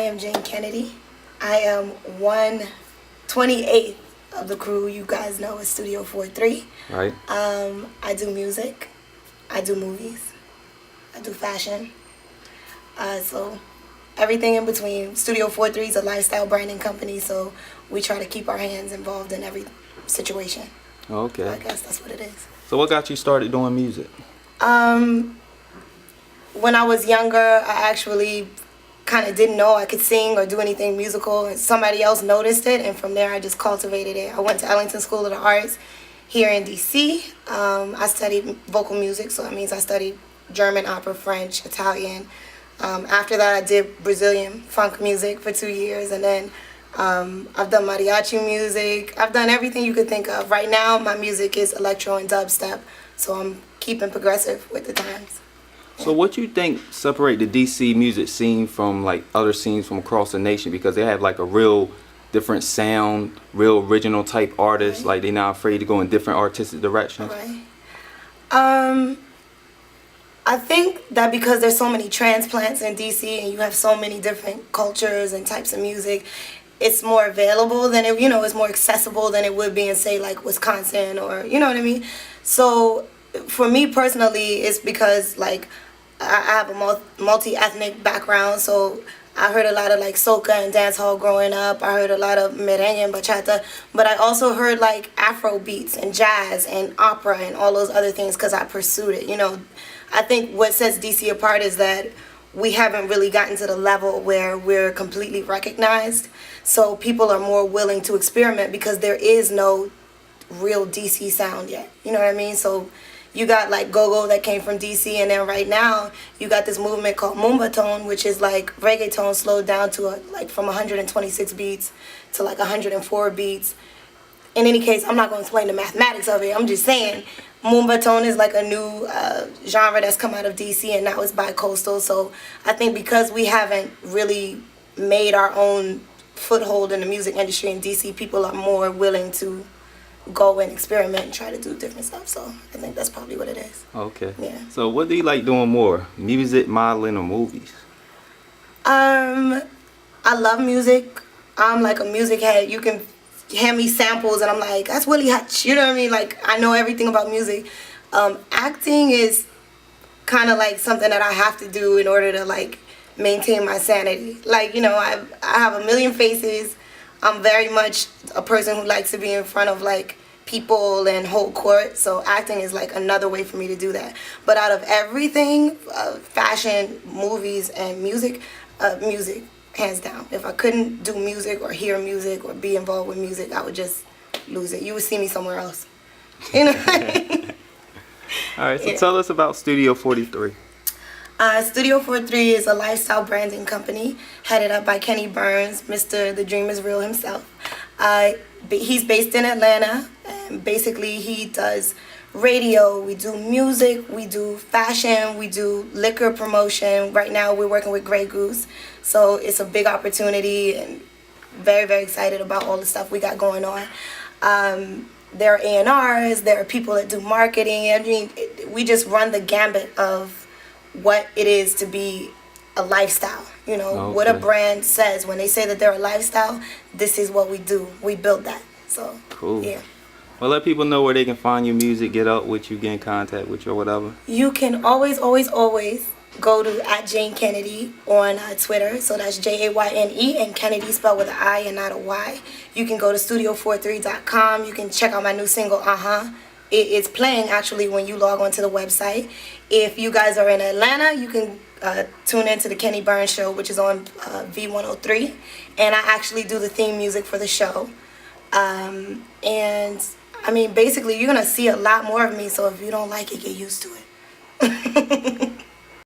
am Jayne Kennedi. I am 1/28th of the crew you guys know as Studio 43. Right. I do music. I do movies. I do fashion. So everything in between. Studio 43 is a lifestyle branding company, so we try to keep our hands involved in every situation. Okay. So I guess that's what it is. So what got you started doing music? When I was younger, I actually kind of didn't know I could sing or do anything musical, and somebody else noticed it, and from there I just cultivated it. I went to Ellington School of the Arts here in DC. I studied vocal music, so that means I studied German opera, French, Italian. After that I did Brazilian funk music for 2 years, and then I've done mariachi music. I've done everything you could think of. Right now my music is electro and dubstep, so I'm keeping progressive with the times. So what you think separate the DC music scene from like other scenes from across the nation, because they have like a real different sound, real original type artists, like they're not afraid to go in different artistic directions? Right. I think that because there's so many transplants in DC and you have so many different cultures and types of music, it's more available than it, it's more accessible than it would be in, say, like Wisconsin, or you know what I mean. So for me personally, it's because like I have a multi-ethnic background, so I heard a lot of like soca and dancehall growing up. I heard a lot of merengue and bachata, but I also heard like Afro beats and jazz and opera and all those other things because I pursued it. I think what sets DC apart is that we haven't really gotten to the level where we're completely recognized, so people are more willing to experiment because there is no real DC sound yet. You know what I mean? So you got like go-go that came from DC, and then right now you got this movement called moombahton, which is like reggaeton slowed down to like from 126 beats to like 104 beats. In any case, I'm not going to explain the mathematics of it. I'm just saying moombahton is like a new genre that's come out of DC, and now it's bi-coastal. So I think because we haven't really made our own foothold in the music industry in DC, people are more willing to go and experiment and try to do different stuff. So I think that's probably what it is. Okay. Yeah. So what do you like doing more? Music, modeling, or movies? I love music. I'm like a music head. You can hand me samples and I'm like, that's Willie Hutch. You know what I mean? Like, I know everything about music. Acting is kind of like something that I have to do in order to like maintain my sanity. Like, I have a million faces. I'm very much a person who likes to be in front of like people and hold court, so acting is like another way for me to do that. But out of everything, fashion, movies, and music, music, hands down. If I couldn't do music or hear music or be involved with music, I would just lose it. You would see me somewhere else. All right, so tell us about Studio 43. Studio 43 is a lifestyle branding company headed up by Kennedi, Mr. The Dream is Real himself. He's based in Atlanta, and basically he does radio, we do music, we do fashion, we do liquor promotion. Right now we're working with Grey Goose, so it's a big opportunity, and very, very excited about all the stuff we got going on. There are A&Rs, there are people that do marketing. I mean, we just run the gambit of what it is to be a lifestyle. Okay. What a brand says when they say that they're a lifestyle, this is what we do. We build that. So cool. Yeah. Well, let people know where they can find your music, get up with you, get in contact with you, or whatever. You can always go to @Jayne Kennedi on Twitter. So that's Jayne, and Kennedi spelled with an I and not a Y. You can go to studio43.com. You can check out my new single, It's playing actually when you log on to the website. If you guys are in Atlanta, you can tune into the Kenny Burns Show, which is on V103. And I actually do the theme music for the show. And I mean, basically, you're going to see a lot more of me. So if you don't like it, get used to it.